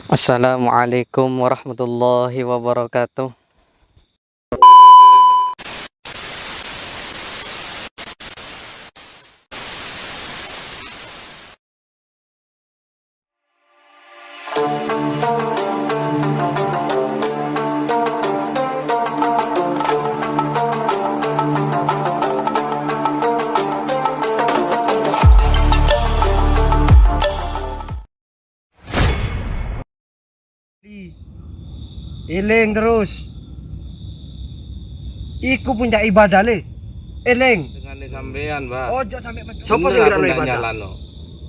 Assalamualaikum warahmatullahi wabarakatuh. Eling terus. Iku puncak ibadah le. Eling. Dengan sampean, Mbak. Ojo sampe sapa sing ngerakno ibadah? Nyalano.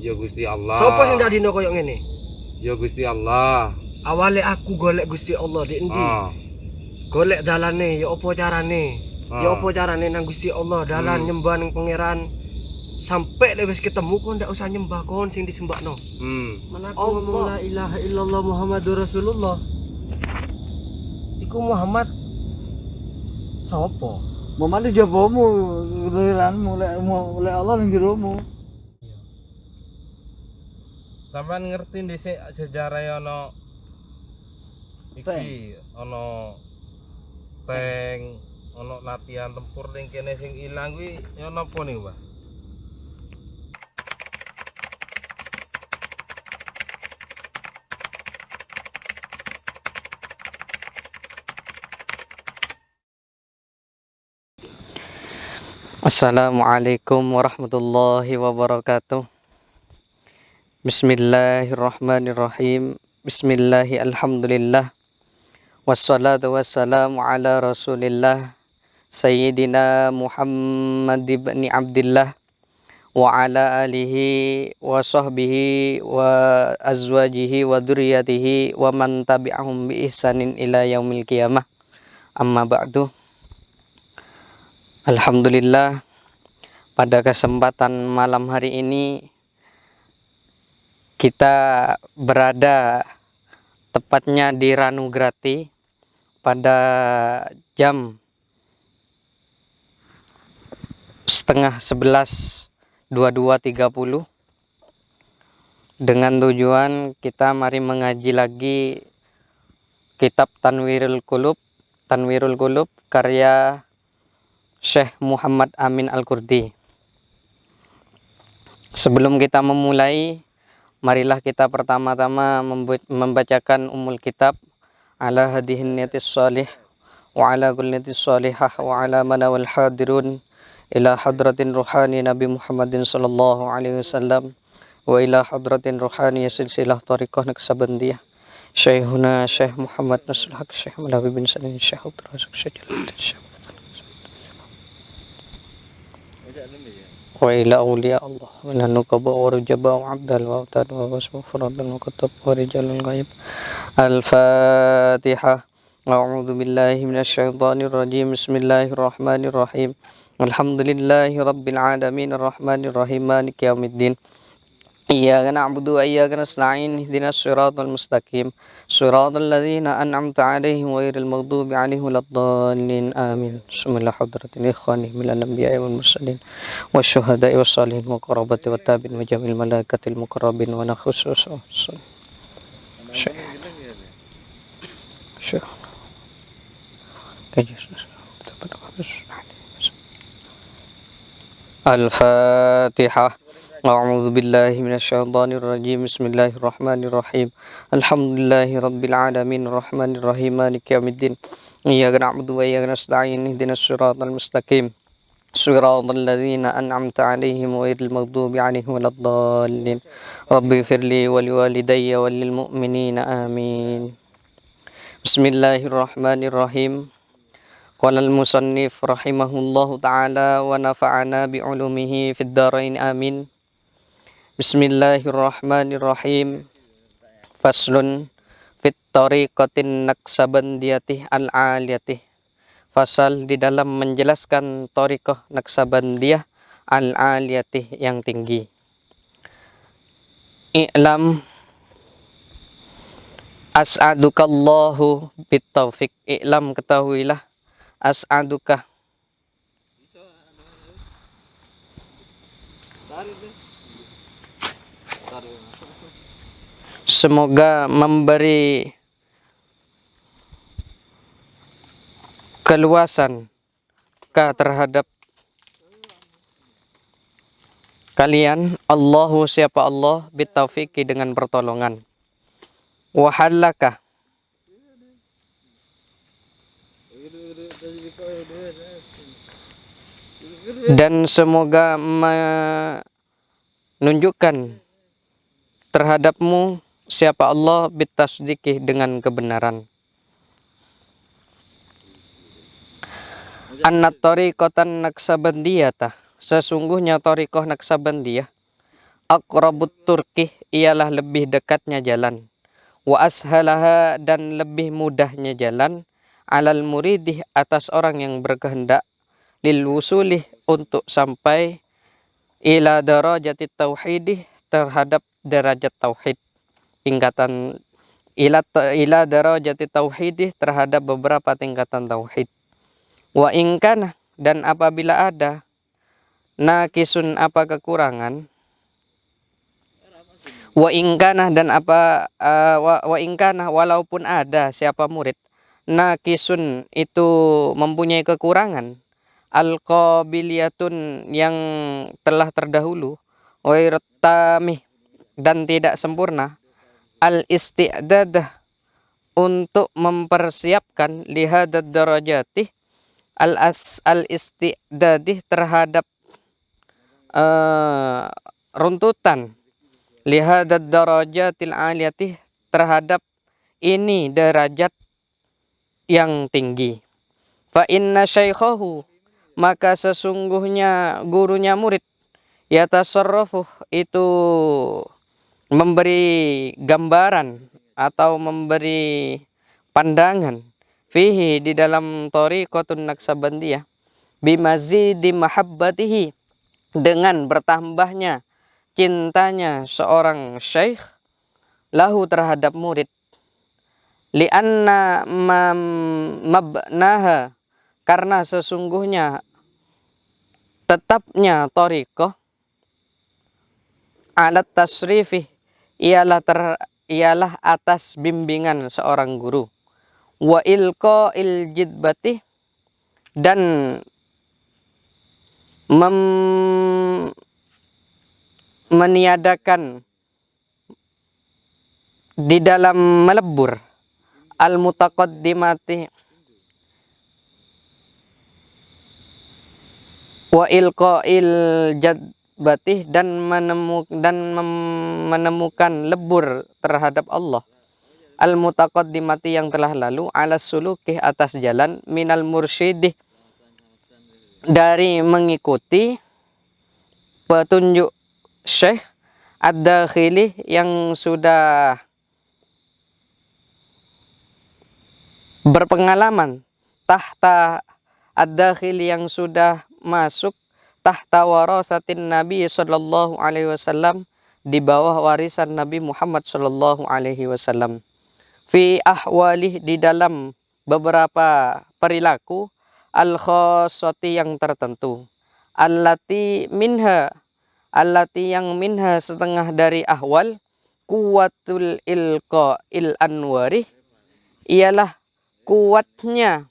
Ya Gusti Allah. Sapa sing ndak dino koyo ngene? Ya Gusti Allah. Awale aku golek Gusti Allah di endi? Golek dalane ya apa carane? Ya apa carane nang Gusti Allah dalan nyembah nang pangeran. Sampai le wis ketemu kok ndak usah nyembah kon sing disembahno. Menaku ngomong la ilaha illallah Muhammadur Rasulullah. Iku Muhammad sapa? Muhammad jabamu, keturunan mulai Allah ning jeromu. Sampean ngerti dhisik sejarah ono iki, ono tank, ono latihan tempur ning kene sing ilang kuwi ya napa niku, Mbah? Assalamualaikum warahmatullahi wabarakatuh. Bismillahirrahmanirrahim. Bismillahi alhamdulillah. Wassalatu wassalamu ala rasulillah Sayyidina Muhammad ibn Abdillah wa ala alihi wa sahbihi wa azwajihi wa dzurriyyatihi wa man tabi'ahum bi ihsanin ila yaumil qiyamah. Amma ba'du. Alhamdulillah, pada kesempatan malam hari ini kita berada tepatnya di Ranugrati pada jam setengah 11 22.30 dengan tujuan kita mari mengaji lagi kitab Tanwirul Qulub karya Syekh Muhammad Amin Al-Qurdi. Sebelum kita memulai, marilah kita pertama-tama membacakan umul kitab ala hadihin niyatis salih wa ala kulli niyatis salihah wa ala manawal hadirun ila hadratin ruhani Nabi Muhammadin sallallahu alaihi wasallam wa ila hadratin ruhani silsilah tariqah Naksabandiyah Syekhuna Syekh Muhammad Nasrul Haq Syekh Malawi bin Salim Syekh Abdul Razak Syekh wa ila awliya Allah wa nanukaba wa rujaba wa abdal wa abdal wa wasmu furadan wa kutab wa rijalul ghaib. Al-Fatihah. A'udzu billahi minasyaitonir rajim. Bismillahirrahmanirrahim. Alhamdulillahi rabbil alamin arrahmanir rahim maliki yaumiddin. Iyyaka na'budu wa iyyaka nasta'in ihdinas siratal mustaqim siratal ladzina an'amta 'alaihim ghairil maghdubi 'alaihim waladdallin amin. Bismillah hadratil ikhwani minal anbiya'i wal mursalin wasyuhada'i wassalihin wa qarabati wat tabi'in wa jamil malaikatil muqarrabin wa nakhusus Al-Fatihah. A'udzu billahi minasyaitonir rajim. Bismillahirrahmanirrahim. Alhamdulillahi rabbil alamin arrahmanir rahim maliki yaumiddin. Iyyaka na'budu wa iyyaka nasta'in ihdinas siratal mustaqim siratal ladzina an'amta 'alaihim ghairil maghdubi 'alaihim waladdallin. Rabbi firli wa liwalidayya wal lil mu'minina amin. Bismillahirrahmanirrahim. Qala al-musannif rahimahullahu ta'ala wa nafa'ana bi'ulumihi fid dharain amin. Bismillahirrahmanirrahim. Faslun fit tariqatin Naksabandiyatih al-aliyatih. Fasal di dalam menjelaskan tariqah Naksabandiyah al-aliyatih yang tinggi. I'lam as'adukallahu bitaufiq. I'lam, ketahuilah, as'aduka, semoga memberi keluasan terhadap kalian. Allahu siapa Allah bitaufiqi dengan pertolongan. Wahallaka dan semoga menunjukkan terhadapmu siapa Allah bitasdiki dengan kebenaran. Annat tariqatan naksabandiyatah, sesungguhnya tariqah naksabandiyah aqrabut turki ialah lebih dekatnya jalan, wa ashalaha dan lebih mudahnya jalan, alal muridih atas orang yang berkehendak, lil wusulih untuk sampai ila darajati tauhidih terhadap derajat tauhid, tingkatan ila darajati tauhidih terhadap beberapa tingkatan tauhid. Wa ingkana dan apabila ada nakisun apa kekurangan, wa ingkana dan apa wa ingkana walaupun ada siapa murid nakisun itu mempunyai kekurangan, al-qabiliyatun yang telah terdahulu, wairattamih dan tidak sempurna, al-isti'dadah untuk mempersiapkan lihadad darajatih al-isti'dadih terhadap runtutan lihadad darajatil aliyatih terhadap ini derajat yang tinggi. Fa inna syaikhahu maka sesungguhnya gurunya murid yatasarrafu itu memberi gambaran atau memberi pandangan fihi di dalam tariqatun naksabandiyah bimazidi mahabbatihi dengan bertambahnya cintanya seorang syekh lahu terhadap murid, lianna mabnaha karena sesungguhnya tetapnya tariqah alat tasrifih ialah atas bimbingan seorang guru, wa ilqa'il jidbatih dan meniadakan di dalam melebur al-mutaqaddimati wa ilqa'il jadbatih dan menemukan lebur terhadap Allah al-mutaqaddimati yang telah lalu ala sulukih atas jalan minal mursyidih dari mengikuti petunjuk syekh ad-dakhili yang sudah berpengalaman, tahta ad-dakhili yang sudah masuk tahta warasatin Nabi sallallahu alaihi wasallam di bawah warisan Nabi Muhammad sallallahu alaihi wasallam, fi ahwalih di dalam beberapa perilaku al-khassati yang tertentu, allati yang minha setengah dari ahwal kuwatul ilqa'il anwarih ialah kuatnya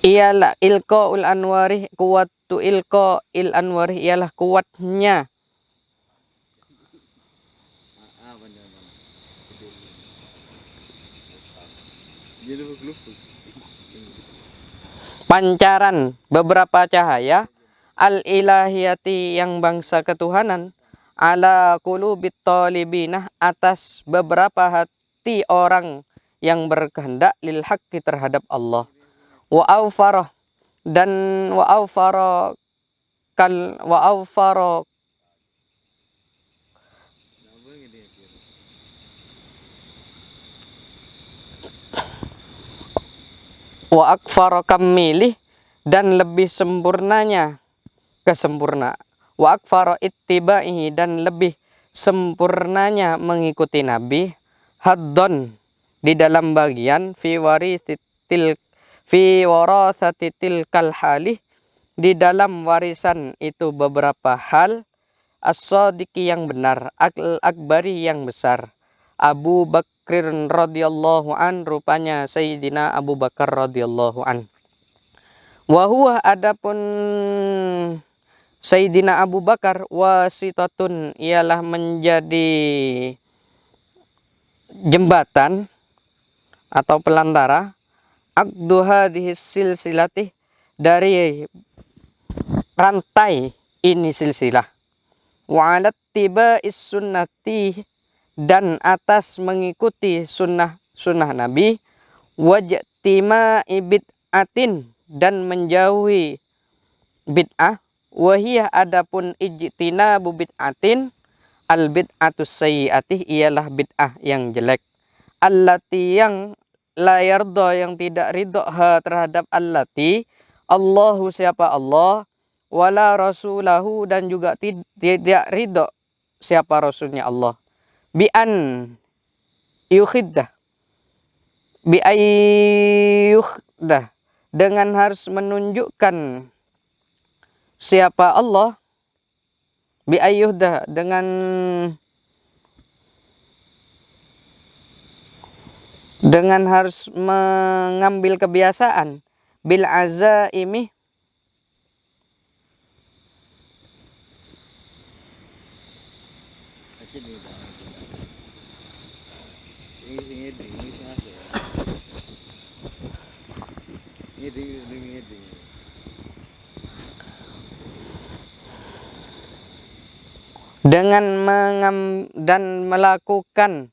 ialah ilqa'ul anwarih, kuwatu ilqa'il anwarih ialah kuatnya pancaran beberapa cahaya al-ilahiyati yang bangsa ketuhanan ala qulubit talibinah atas beberapa hati orang yang berkehendak lil haqqi terhadap Allah, wa awfarah dan wa awfara wa akfara kamilih dan lebih sempurnanya kesempurnaan, wa akfara ittibaihi dan lebih sempurnanya mengikuti Nabi, haddon di dalam bagian fi warasati tilkal halih, di dalam warisan itu beberapa hal, as-sadiqi yang benar, al-akbari yang besar, Abu Bakr radhiyallahu an, rupanya Sayyidina Abu Bakar radhiyallahu an. Wa huwa, adapun Sayyidina Abu Bakar, wasitatun, ialah menjadi jembatan atau pelantara, aqdu hadhis silsilati, dari rantai ini silsilah, wa alat tiba'is sunnati, dan atas mengikuti sunnah Nabi, wajtima'i bid'atin, dan menjauhi bid'ah, wahiyah, adapun ijtinabu bid'atin, al bid'atus sayyi'atih, ialah bid'ah yang jelek, allati, yang la yarda, yang tidak ridho, ha, terhadap allati, Allahu, siapa Allah, wala rasulahu, dan juga tidak ridho siapa rasulnya Allah, bi an yukhiddah, bi ayyukhdah, dengan harus menunjukkan siapa Allah, bi ayyuhdah, dengan harus mengambil kebiasaan, bil azaimi, dengan dan melakukan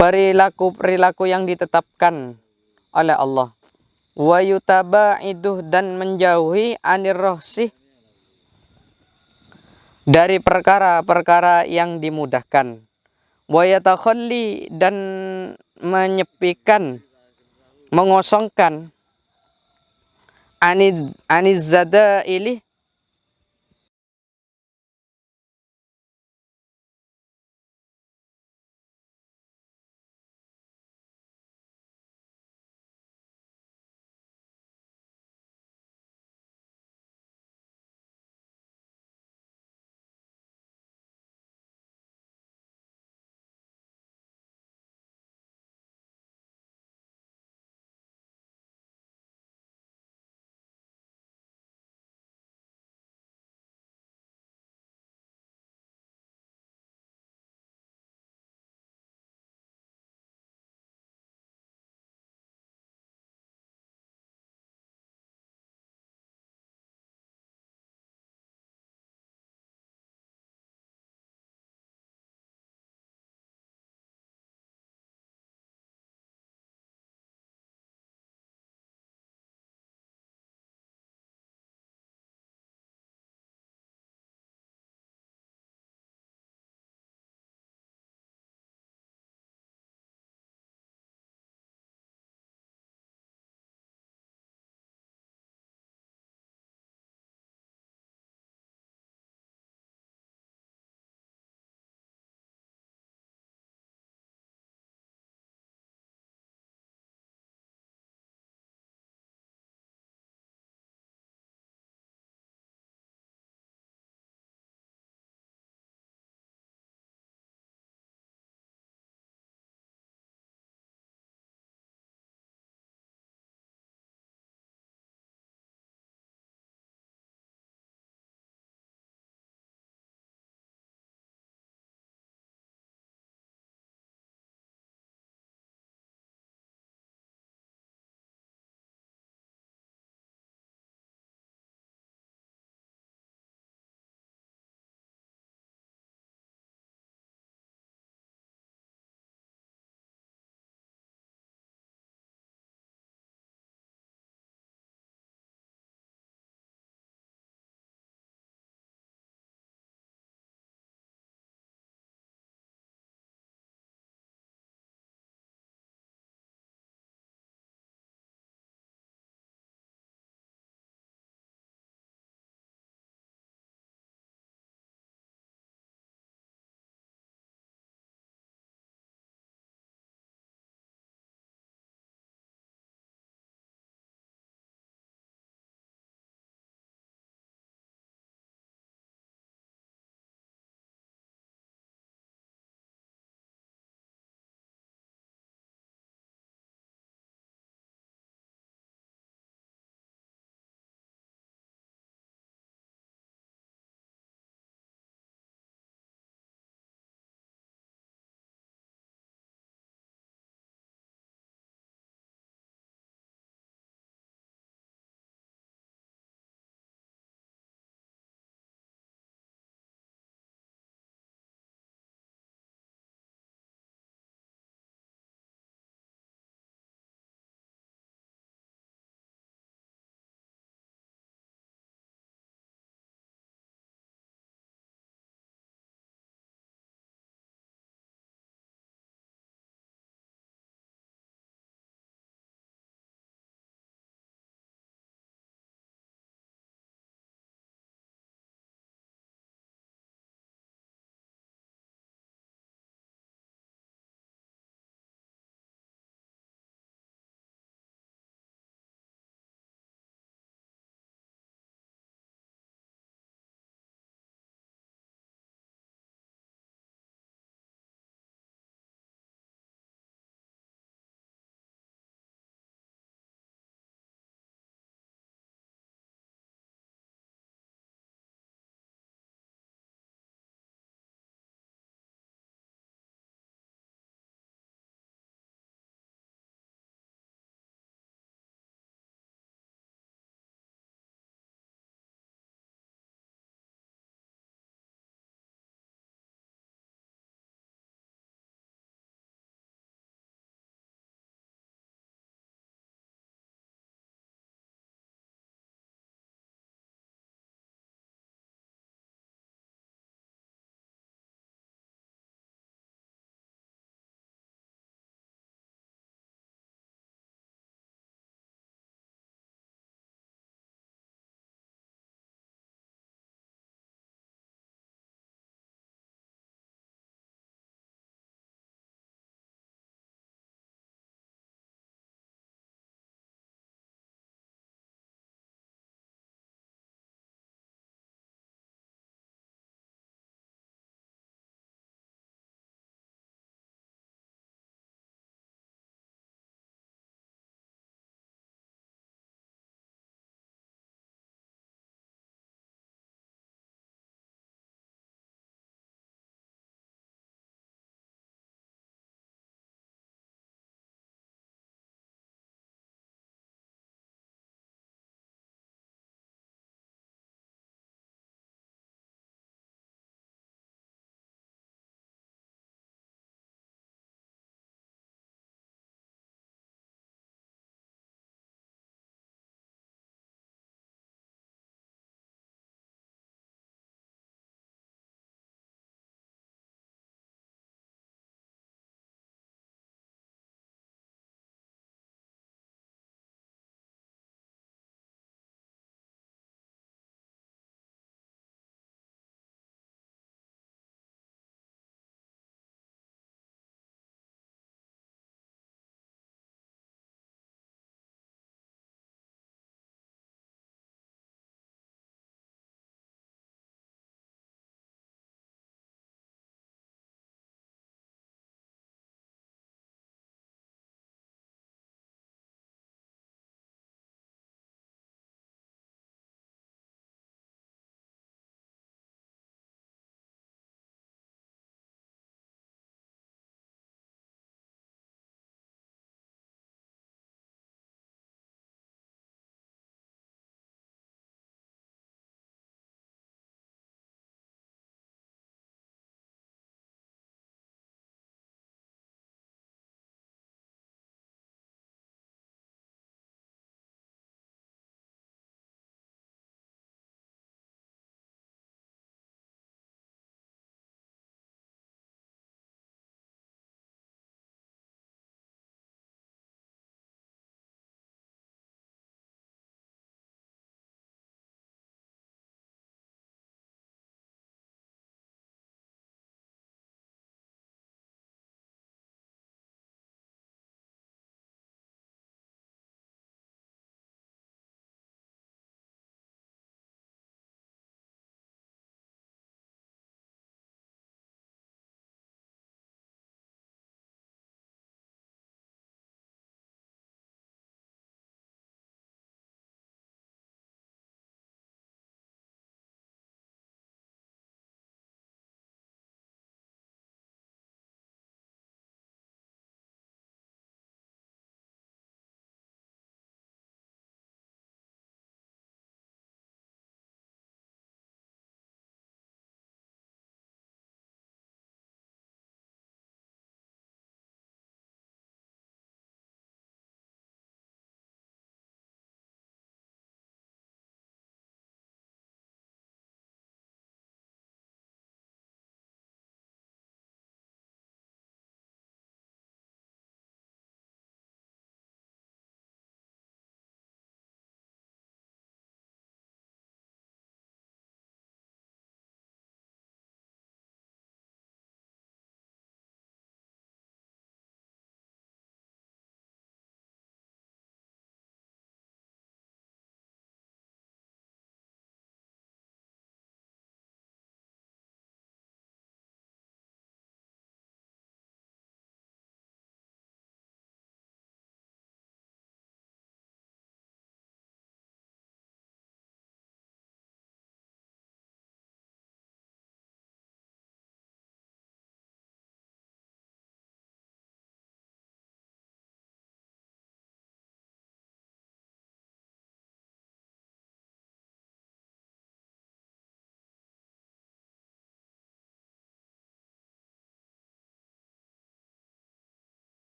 perilaku yang ditetapkan oleh Allah, wa yutabaiduh, dan menjauhi anir rohsih, dari perkara-perkara yang dimudahkan, wa yatakhalli, dan menyepikan, mengosongkan, aniz zadaili,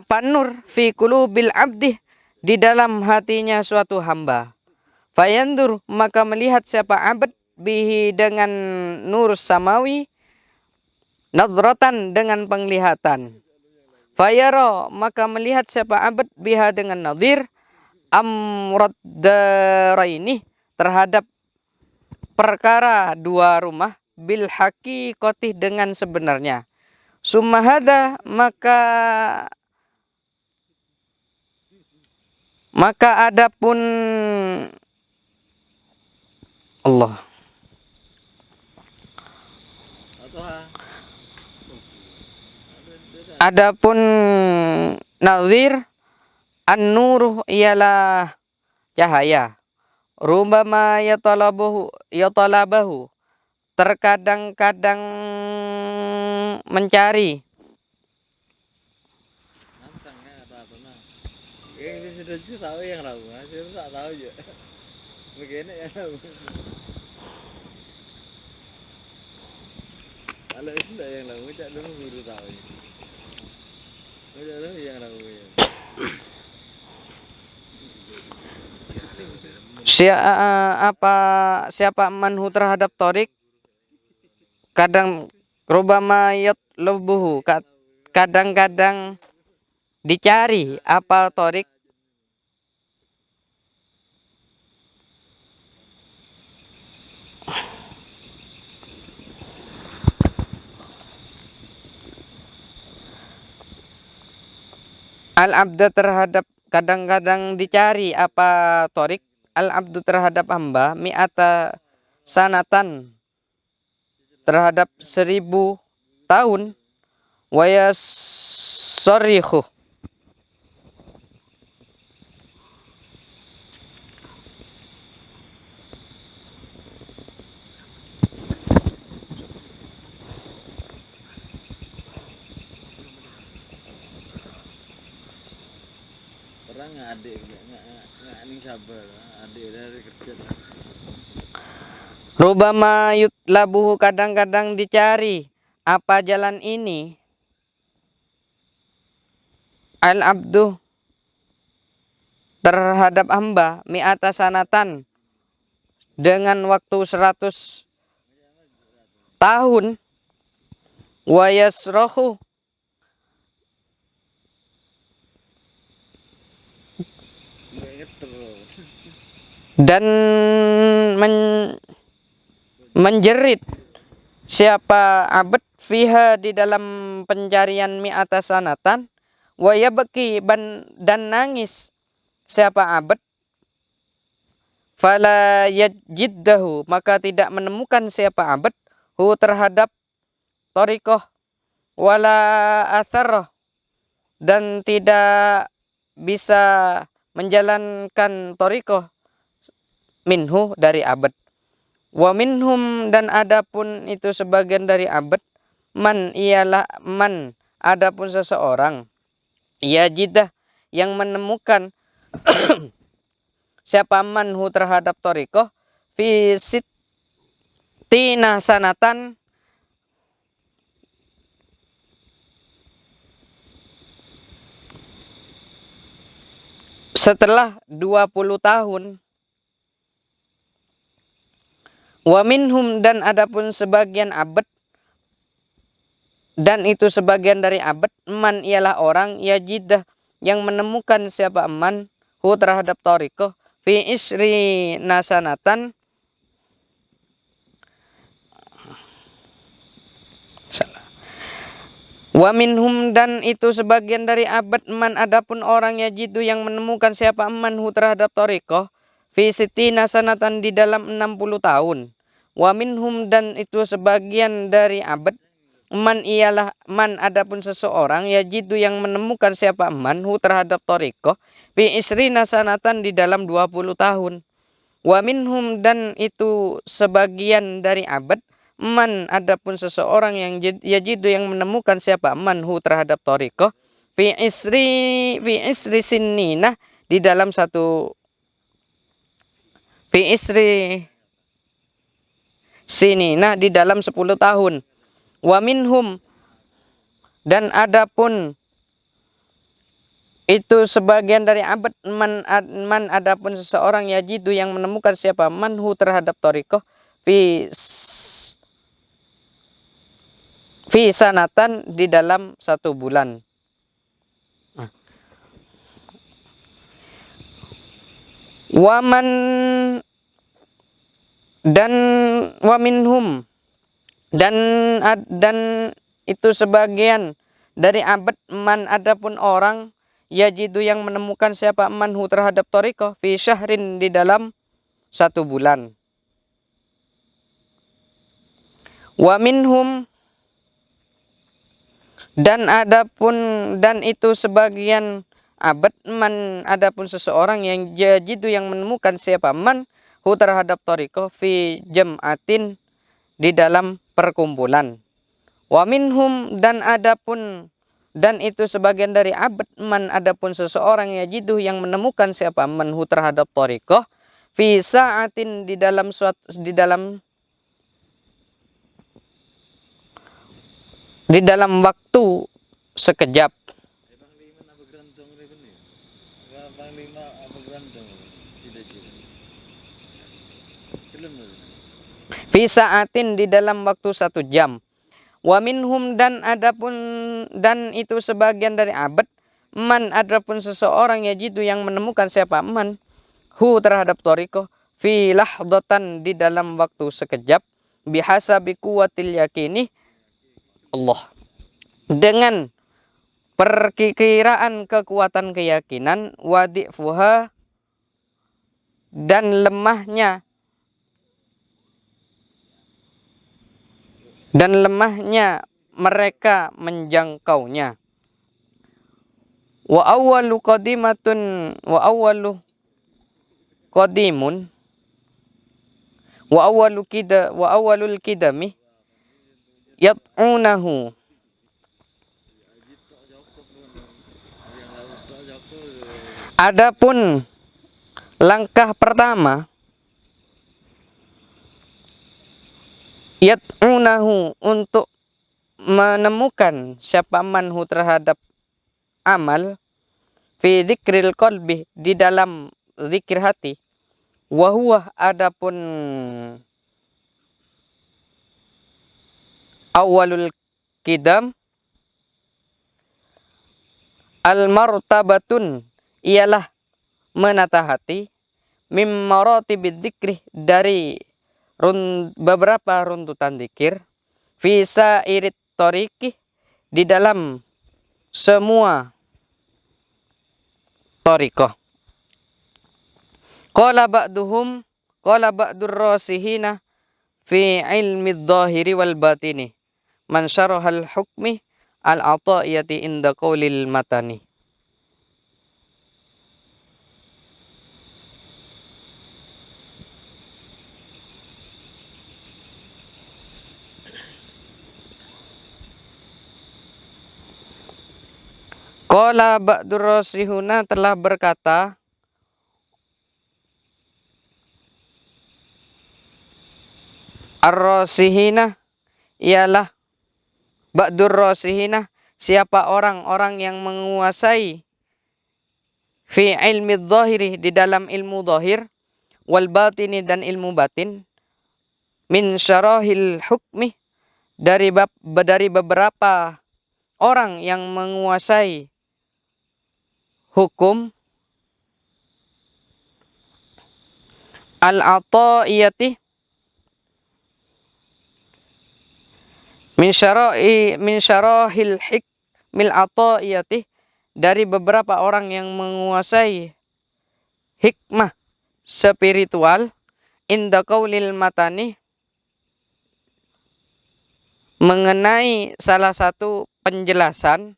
apa nur fi qulubil abdi di dalam hatinya suatu hamba. Fayandur maka melihat siapa abd bihi dengan nur samawi, nadratan dengan penglihatan. Fayara maka melihat siapa abd biha dengan nadir, amrad daraini terhadap perkara dua rumah, bil haqiqati dengan sebenarnya. Sumahada maka adapun Allah. Adapun nazir an-nur ialah cahaya. Rubbama yatalabahu terkadang-kadang mencari. Yang sudah tahu yang tahu, saya tak tahu juga. Begini yang tahu. Kalau itu yang tahu, cak dulu guru tahu. Cak dulu yang tahu. Siapa manhu terhadap torik, kadang rubama yatlubuhu, kadang-kadang dicari apa torik. Al-abda terhadap kadang-kadang dicari apa torik, al-abdu terhadap hamba, mi'ata sanatan terhadap 1000 tahun, wayasorihu Orang adik nggak ning sabar, adik dari kerja. rubama yutlabuhu kadang-kadang dicari apa jalan ini, al-abdu terhadap hamba, mi'ata sanatan dengan waktu 100 tahun, wayasrohu dan menjerit siapa abad fiha di dalam pencarian mi'ata sanatan, wa yabki dan nangis siapa abad, fala yajiddahu maka tidak menemukan siapa abad hu terhadap torikoh, wala atharoh dan tidak bisa menjalankan torikoh, minhu dari abad. Wa minhum dan adapun itu sebagian dari abad, man ialah man adapun seseorang, yajidah yang menemukan siapa manhu terhadap torikoh, fi sittina sanatan setelah 20 tahun. Wa minhum dan adapun sebagian abad, dan itu sebagian dari abad, man ialah orang yajidah yang menemukan siapa man hu terhadap torikoh, fi isri nasanatan wa minhum dan itu sebagian dari abad, man adapun orang yajidu yang menemukan siapa man hu terhadap torikoh, fi sittina sanatan di dalam 60 tahun. Wa minhum dan itu sebagian dari abad, man ialah man adapun seseorang yajidu yang menemukan siapa man hu terhadap torikoh, fi isrina sanatan di dalam 20 tahun. Wa minhum dan itu sebagian dari abad, man adapun seseorang yang yajidu yang menemukan siapa man hu terhadap torikoh, fi isri sinnina di dalam fi isri sinina di dalam 10 tahun. Wa minhum dan adapun itu sebagian dari abad. Man adapun seseorang yajidu yang menemukan siapa manhu terhadap torikoh fi sanatan di dalam 1 bulan. Waman dan waminhum dan itu sebagian dari abad. Man adapun orang yajidu yang menemukan siapa manhu terhadap torikoh fi syahrin di dalam 1 bulan. Waminhum dan itu sebagian abad. Man adapun seseorang yang yajidu yang menemukan siapa man hu terhadap torikoh fi jam'atin di dalam perkumpulan. Wa minhum dan itu sebagian dari abad. Man adapun seseorang yajidu yang menemukan siapa man hu terhadap torikoh fi sa'atin di dalam waktu sekejap. Fi sa'atin di dalam waktu 1 jam. Wa minhum dan itu sebagian dari abad. Man adapun seseorang yajidu yang menemukan siapa man hu terhadap torikoh fi lahdatan di dalam waktu sekejap. Bihasabi kuwatil yakini Allah, dengan perkiraan kekuatan keyakinan, wadi'fuha dan lemahnya mereka menjangkaunya. Wa awwalu awwalul kidami yad'unahu. Adapun langkah pertama yad'unahu untuk menemukan siapa manhu terhadap amal fi dzikril qalbi di dalam zikir hati. Wa huwa adapun awalul kidam al martabatun ialah menata hati mim maratibid dzikri dari beberapa runtutan zikir fi sairit tariqi di dalam semua tariqah. Qala ba'dur rasihina fi ilmi dhahiri wal batini man syarahal hukmi al ata'iyati inda qaulil matani. Qala ba'dur rasihuna telah berkata ar-rasihina ialah ba'dur rasihina siapa orang-orang yang menguasai fi ilmi dhahiri di dalam ilmu dhahir wal batini dan ilmu batin min syarahil hukmi dari beberapa orang yang menguasai hukum al-ata'iyati min syarahil hikmil ata'iyati dari beberapa orang yang menguasai hikmah spiritual inda qaulil matani mengenai salah satu penjelasan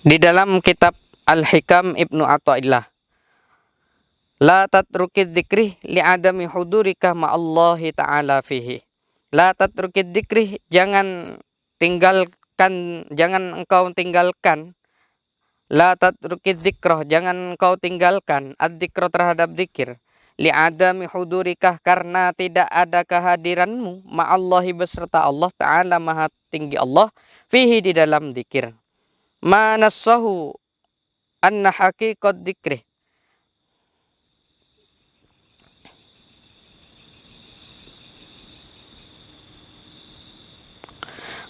di dalam kitab Al-Hikam Ibnu Athaillah. La tatrukid dzikri li'adami hudurika ma'allahi ta'ala fihi. La tatrukid dzikri jangan engkau tinggalkan. La tatrukid dzikrah jangan engkau tinggalkan ad-dzikra terhadap zikir li'adami hudurikah karena tidak ada kehadiranmu ma'allahi beserta Allah Ta'ala maha tinggi Allah fihi di dalam zikir. Manassahu anna haqiqat dzikrih.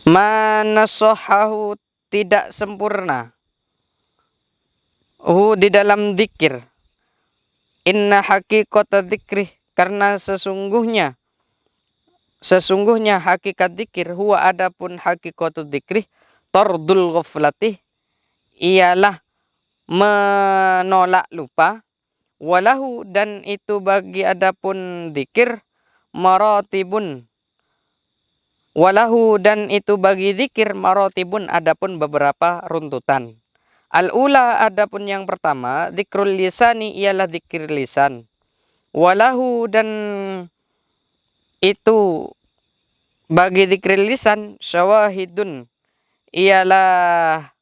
Manassahahu tidak sempurna di dalam zikir. Inna haqiqata dzikrih karena sesungguhnya hakikat zikir huwa adapun haqiqatu dzikrih tardul ghaflatih ialah menolak lupa, walahu dan itu bagi adapun zikir maratibun, walahu dan itu bagi zikir maratibun adapun beberapa runtutan. Al-ula adapun yang pertama zikrul lisani ialah zikir lisan, walahu dan itu bagi zikir lisan syawahidun ialah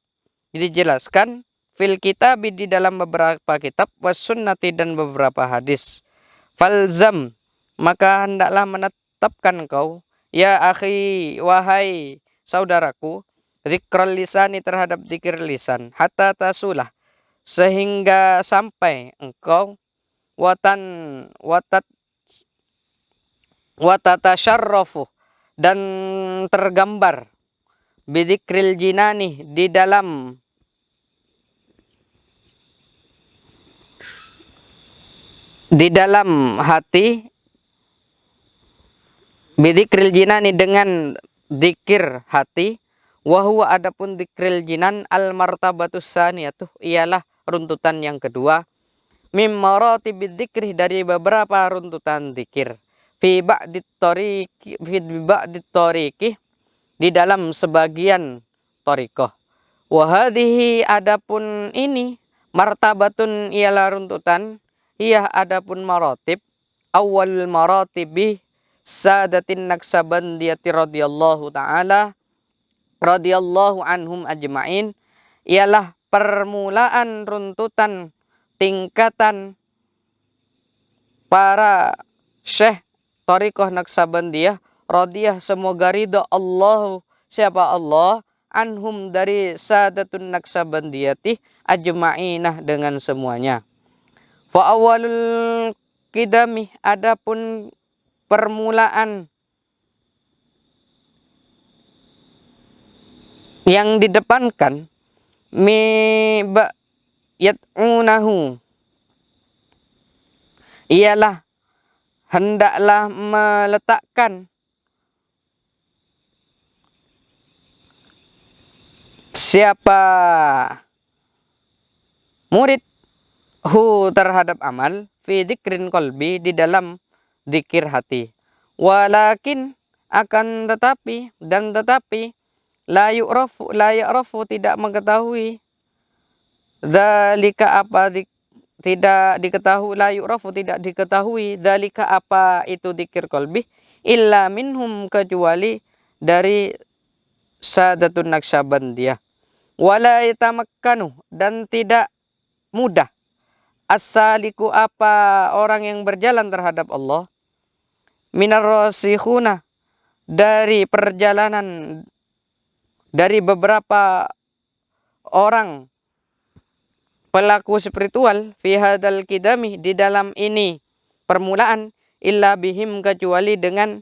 dijelaskan fil kitab di dalam beberapa kitab was sunnati dan beberapa hadis. Falzam maka hendaklah menetapkan kau ya akhi wahai saudaraku zikrul lisani terhadap zikir lisan hatta tasulah sehingga sampai engkau watatasyarrafu dan tergambar bidzikril jinani di dalam hati bidzikril jinani dengan zikir hati. Wahwa adapun dzikril jinan al martabatus saniyatuh ialah runtutan yang kedua. Mim maratibid dzikri dari beberapa runtutan zikir. Fi ba'dit tariqi di dalam sebagian tariqah. Wa hadhihi adapun ini martabatun ialah runtutan. Ia adapun maratib awal maratibi sadatin Naksabandiyati radhiyallahu ta'ala radhiyallahu anhum ajma'in ialah permulaan runtutan tingkatan para syekh thariqah Naksabandiyah radhiyah semoga ridha Allah siapa Allah anhum dari sadatun Naksabandiyati ajma'inah dengan semuanya. Fa awalul qidami adapun permulaan yang didepankan yat'unahu ialah hendaklah meletakkan siapa murid terhadap amal fi dzikrin qalbi di dalam zikir hati. Walakin akan tetapi la ya'rafu tidak mengetahui dzalika apa tidak diketahui la yu'rafu tidak diketahui dzalika apa itu zikir qalbi illa minhum kecuali dari sadatun Naksabandiyah. Wala yatamakkanu dan tidak mudah as-saliku apa orang yang berjalan terhadap Allah minar rasikhuna dari perjalanan dari beberapa orang pelaku spiritual fi hadal kidami di dalam ini permulaan illa bihim kecuali dengan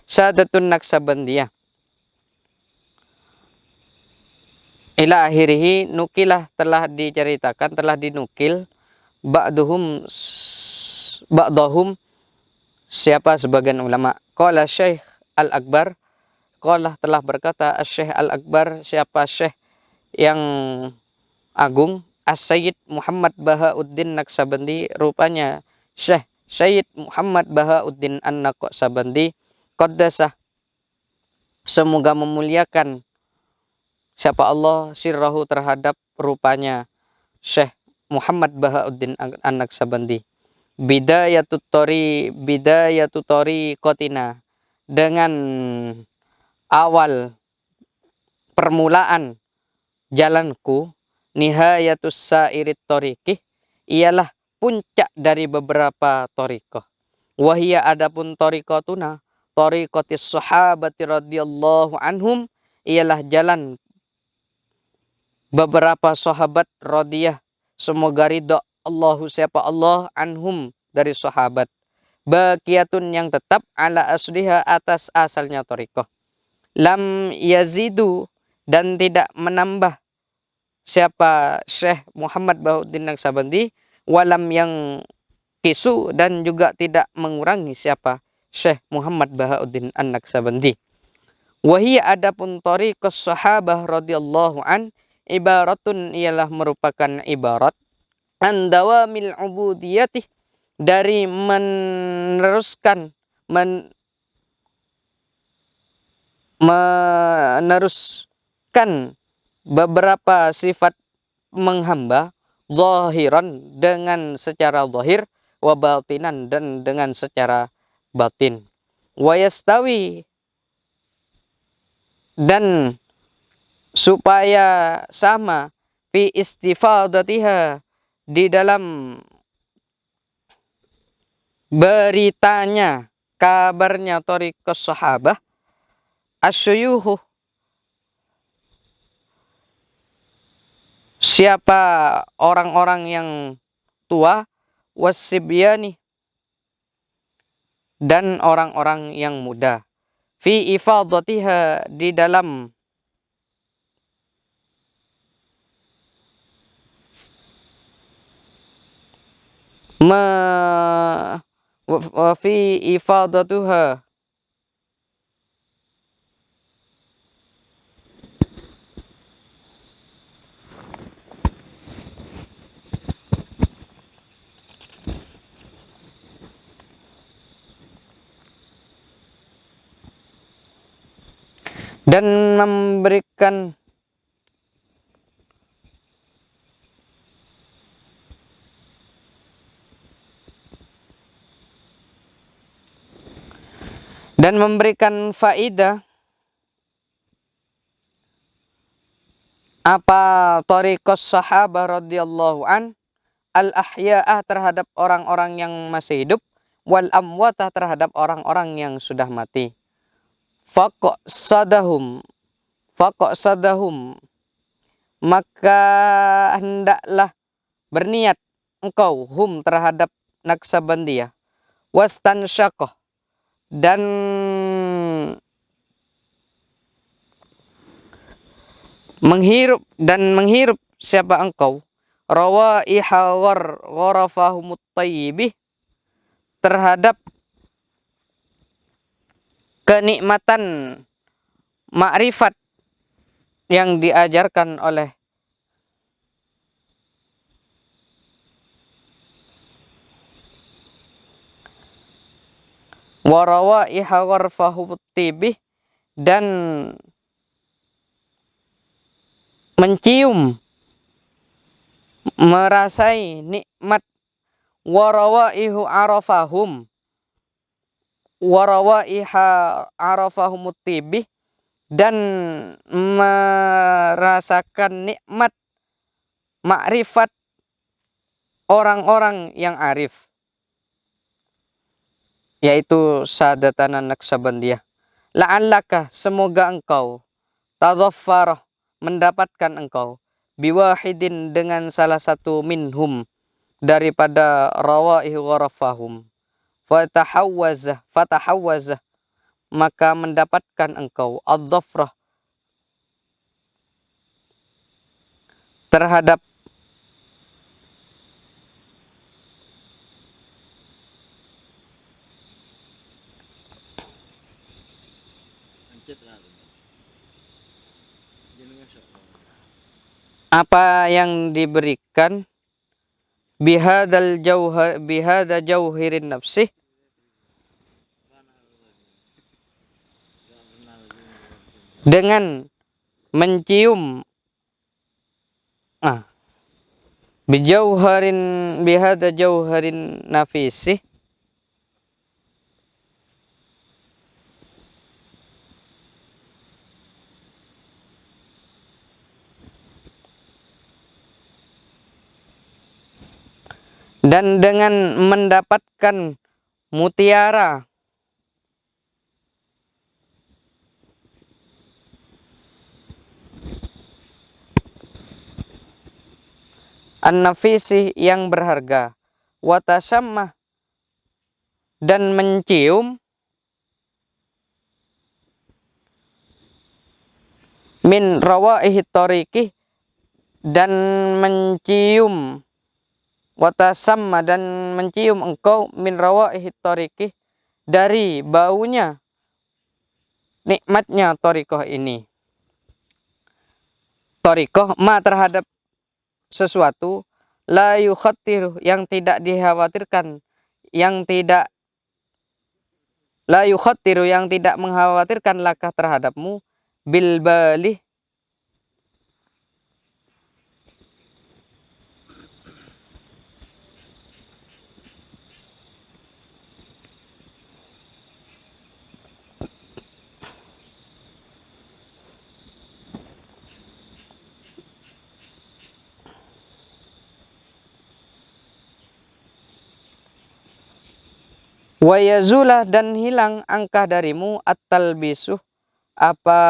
sadatun Naksabandiyah. Ila akhirihi nukilah telah diceritakan telah dinukil ba'dhum siapa sebagian ulama qala Syekh Al-Akbar qala telah berkata Syekh Al-Akbar siapa Syekh yang agung As-Sayyid Muhammad Bahauddin Naksabandi rupanya Syekh Sayyid Muhammad Bahauddin An-Naksabandi qaddasah semoga memuliakan siapa Allah sirrahu terhadap rupanya Syekh Muhammad Bahauddin An-Naksabandi bidayatut tariqatina dengan awal permulaan jalanku nihayatus sairit tariqih ialah puncak dari beberapa thariqah. Wahia adapun thariqatuna, thariqatis sahabati radhiyallahu anhum, ialah jalan beberapa sahabat radhiyah, semoga ridha Allahu siapa Allah, anhum dari sahabat. Baqiyatun yang tetap ala asliha atas asalnya thariqah. Lam yazidu dan tidak menambah siapa Syekh Muhammad Bahuddin Naqsabandi, walam yang kisu dan juga tidak mengurangi siapa Syekh Muhammad Bahuddin An-Naqsabandi. Wahia adapun thariqas sahabah radhiyallahu an, ibaratun ialah merupakan ibarat an dawamil ubudiyati, dari meneruskan meneruskan beberapa sifat menghamba, zahiran dengan secara zahir, wa batinan dan dengan secara batin. Wa yastawi dan supaya sama fi istifadatiha di dalam beritanya, kabarnya thariqas sahabah, asyuyuhu siapa orang-orang yang tua, wasibyani dan orang-orang yang muda, fi ifadatiha di dalam fi ifadatuha dan memberikan faidah apa thariqas sahabah radhiyallahu an, al ahya'ah terhadap orang-orang yang masih hidup, wal amwatah terhadap orang-orang yang sudah mati. Faqsadahum maka hendaklah berniat engkau hum terhadap Naqsabandiyah, wastansyaqah dan menghirup siapa engkau rawaiha gharafahumut tayyibih, terhadap kenikmatan makrifat yang diajarkan oleh warawaiha gharafahumut tayyibih, dan mencium merasai nikmat warawaihu arafahumut tibih, dan merasakan nikmat makrifat orang-orang yang arif, yaitu Sadatana Naqsabandiyah. La'allaka semoga engkau tadhaffarah mendapatkan engkau biwahidin dengan salah satu minhum daripada rawaihi gharafahum, fatahawwazah maka mendapatkan engkau adzafrah terhadap apa yang diberikan bihada jauhirin nafsih, dengan mencium bihada jauharin nafisih, dan dengan mendapatkan mutiara an-nafisi yang berharga, wa tasammah dan mencium min rawaihi tariqih dan mencium wa tasamma dan mencium engkau min rawaihi tariqih dari baunya nikmatnya tariqah ini. Tariqah ma terhadap sesuatu la yukhattiru yang tidak dikhawatirkan, yang tidak la yukhattiru yang tidak mengkhawatirkan laka terhadapmu bil balih wa yazulah dan hilang angkah darimu at-talbisuh apa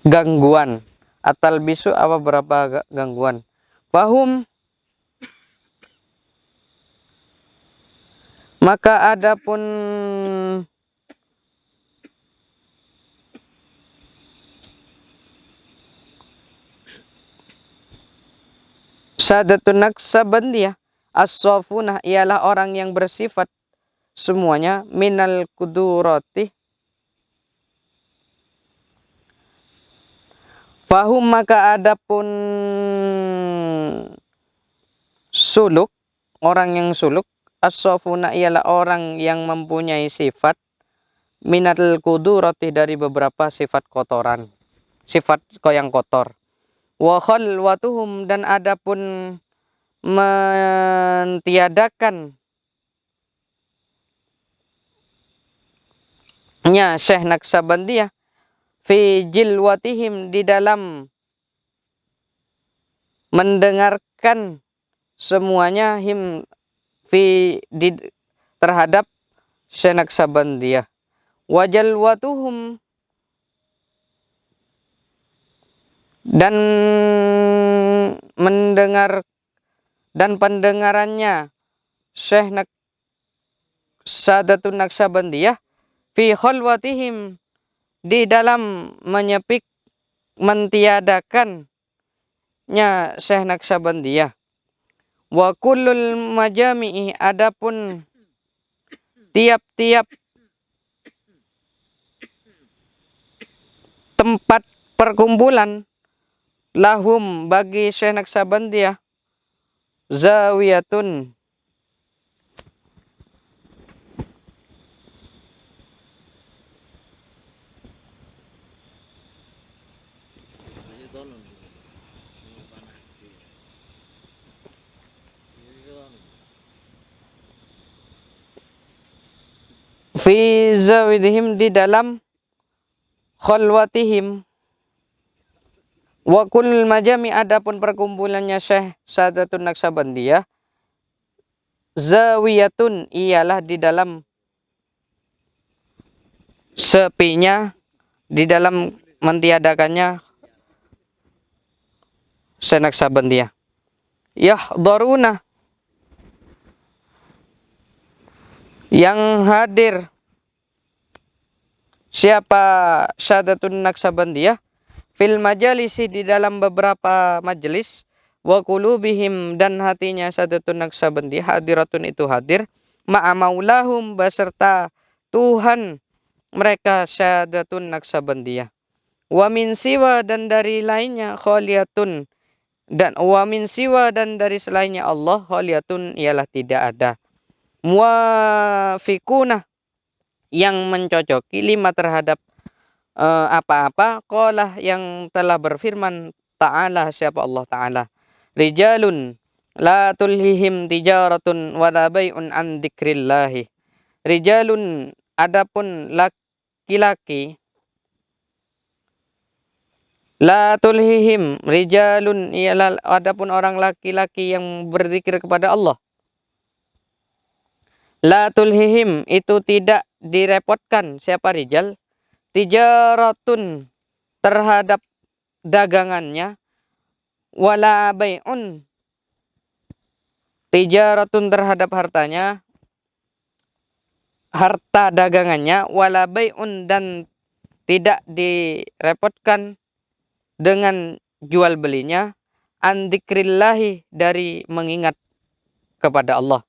gangguan, at-talbisu apa berapa gangguan. Fahum maka adapun Sadatun Naqsabandiyah as-safunah ialah orang yang bersifat semuanya minal kudurati. Fahum maka adapun suluk, orang yang suluk, as-safuna ialah orang yang mempunyai sifat minal kudurati dari beberapa sifat kotoran, sifat yang kotor. Wa khalwatuhum dan adapun mentiadakan nya Syekh Naqsabandiyah fi jilwatihim di dalam mendengarkan semuanya him fi di terhadap Syekh Naqsabandiyah. Wa jalwatuhum dan mendengar dan pendengarannya Syekh Sadatun Naqsabandiyah fi khalwatihim di dalam menyepik mentiadakannya Syekh Naqsabandiyah. Wa kullul majami'i adapun tiap-tiap tempat perkumpulan lahum bagi Syekh Naqsabandiyah zawiyatun fi zawidihim di dalam khalwatihim. Wa kullul majami adapun perkumpulannya Syekh Sadatun Naqsabandiyah zawiyatun ialah di dalam sepinya, di dalam mentiadakannya Syekh Naqsabandiyah. Yahdharuna yang hadir siapa Sadatun Naqsabandiyah fil majalisi di dalam beberapa majelis, wa qulubihim dan hatinya Sadatun Naqsabandiyah hadiratun itu hadir, ma'a maulahum beserta Tuhan mereka Sadatun Naqsabandiyah. Wa min siwa dan dari lainnya khaliyatun dan wa min siwa dan dari selainnya Allah khaliyatun ialah tidak ada. Muwafiquna yang mencocoki lima terhadap apa-apa qala yang telah berfirman ta'ala siapa Allah Ta'ala. Rijalun la tulhihim tijaratun wala bai'un an dzikrillahi. Rijalun adapun laki-laki La tulhihim rijalun, ialah adapun orang laki-laki yang berzikir kepada Allah. La tulhihim, itu tidak direpotkan siapa rijal. Tijaratun, terhadap dagangannya. Wala bay'un, tijaratun terhadap hartanya, harta dagangannya. Wala bay'un, dan tidak direpotkan dengan jual belinya. An dzikrillahi, dari mengingat kepada Allah.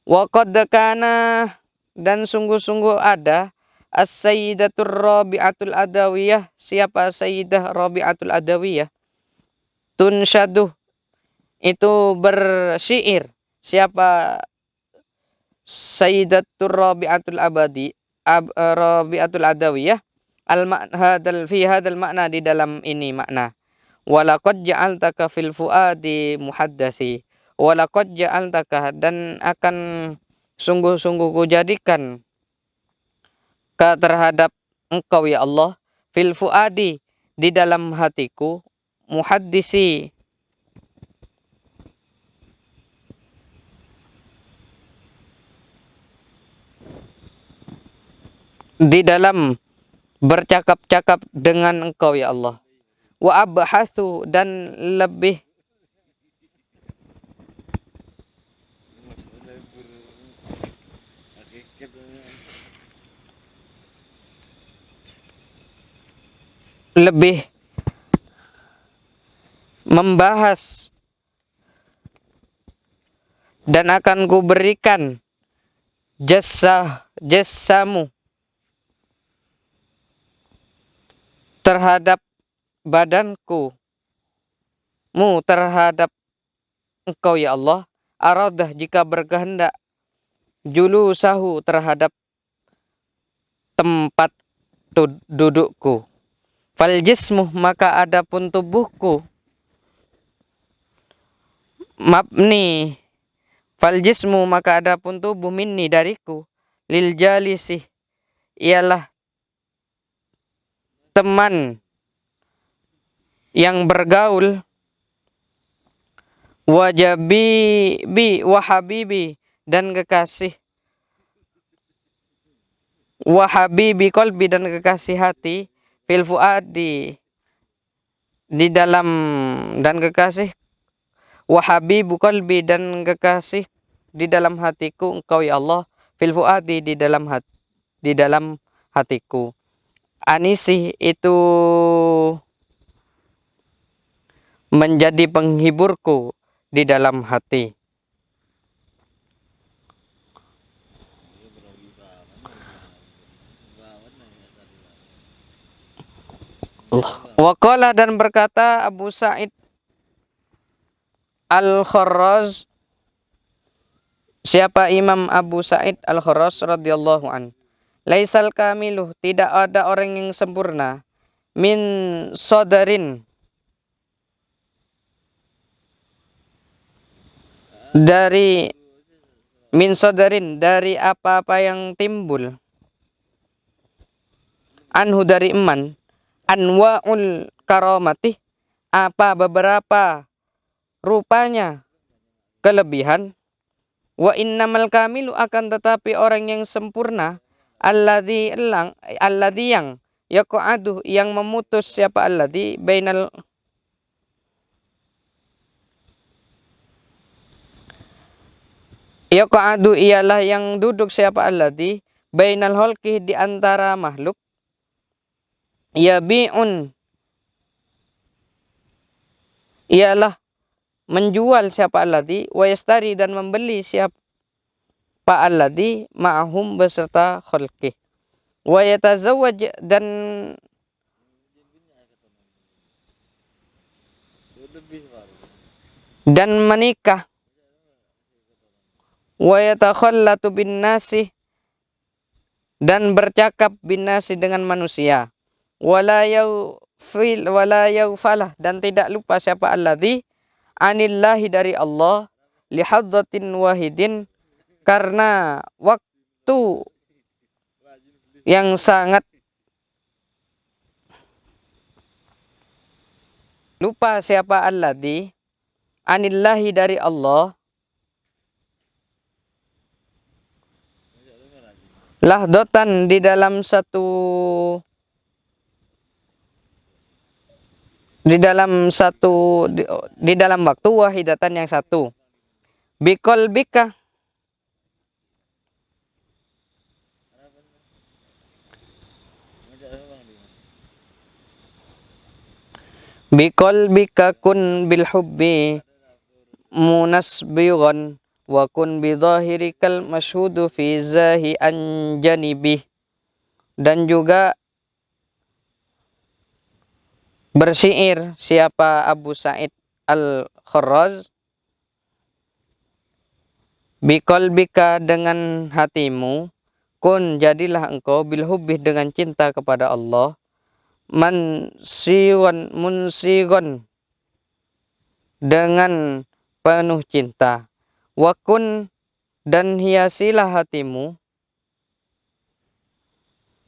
Wa qad kana, dan sungguh-sungguh ada, as-sayyidatur Rabi'atul Adawiyah, siapa Sayyidah Rabi'atul Adawiyah, tunsyadu, itu bersyair, siapa Sayyidatur Rabi'atul Adawiyah, fi hadal makna, di dalam ini makna. Walaqad ja'altaka fil fuadi muhaddasi, walaqad ja'altaka, dan akan sungguh-sungguh kujadikan terhadap engkau ya Allah, fil fuadi, di dalam hatiku, muhaddisi, di dalam bercakap-cakap dengan engkau ya Allah. Wa abhathu, dan lebih membahas, dan akan kuberikan jasamu terhadap badanku terhadap engkau ya Allah. Aradah, jika berkehendak, julusahu, terhadap tempat dudukku. Fal jismu, maka adapun tubuhku, mabni, fal jismu, maka adapun tubuh, minni, dariku, lil jalisi, ialah teman yang bergaul, wajabibi wahabibi, dan kekasih, wahabibi kolbi, dan kekasih hati, fil fuadi, di dalam, dan kekasih, wahabibu kolbi, dan kekasih di dalam hatiku engkau ya Allah, fil fuadi, di dalam hatiku. Anisi, itu menjadi penghiburku di dalam hati. Waqala, dan berkata Abu Sa'id Al-Kharraz, siapa Imam Abu Sa'id Al-Kharraz radhiyallahu an, laisal kamilu, tidak ada orang yang sempurna, min sodarin, dari dari apa-apa yang timbul, anhu, dari iman, anwa'ul karamati, apa beberapa rupanya kelebihan. Wa innamal kamilu, akan tetapi orang yang sempurna, alladzi yang yaqa'adu, yang memutus, siapa alladzi, bainal, yaqa'adu, ialah yang duduk, siapa alladzi, bainal holki, di antara makhluk, yabi'un, ialah menjual, siapa alladzi, wa yastari, dan membeli, siapa alladzi, ma'ahum, beserta khalqih, wa yatazawwaj, dan menikah, wa yatakhallatu bin nasi, dan bercakap, bin nasi, dengan manusia, wala yaufalah, dan tidak lupa, siapa alladzi, anillahi, dari Allah, lihadzatin wahidin, karena waktu yang sangat lupa siapa alladzi anillahi dari Allah lahdotan di dalam waktu wahidatan yang satu bikol bika kun bil hubbi munasbiran wa kun bi dhahirikal masyhudu fi zahi anjanibih, dan juga bersyair siapa Abu Sa'id Al-Kharraz, biqalbika dengan hatimu, kun jadilah engkau bil hubbi dengan cinta kepada Allah, munsigon dengan penuh cinta, wakun dan hiasilah hatimu,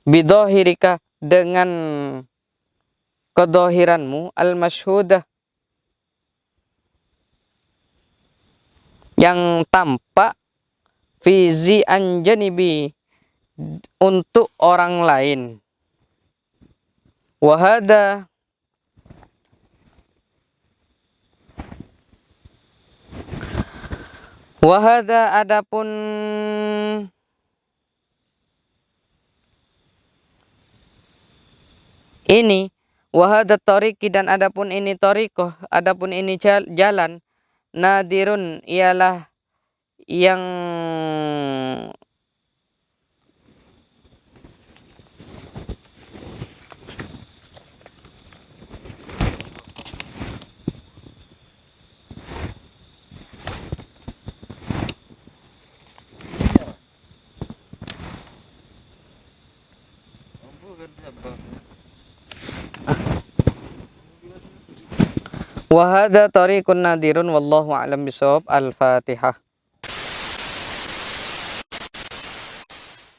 bidohirika dengan kedohiranmu, al-masyhudah yang tampak, fizi anjanibi untuk orang lain. Wahada adapun ini, wahada tariqi dan adapun ini tariqoh, adapun ini jalan, nadirun ialah yang wahada tariqun nadirun wallahu a'lam bishawab. Al-Fatihah.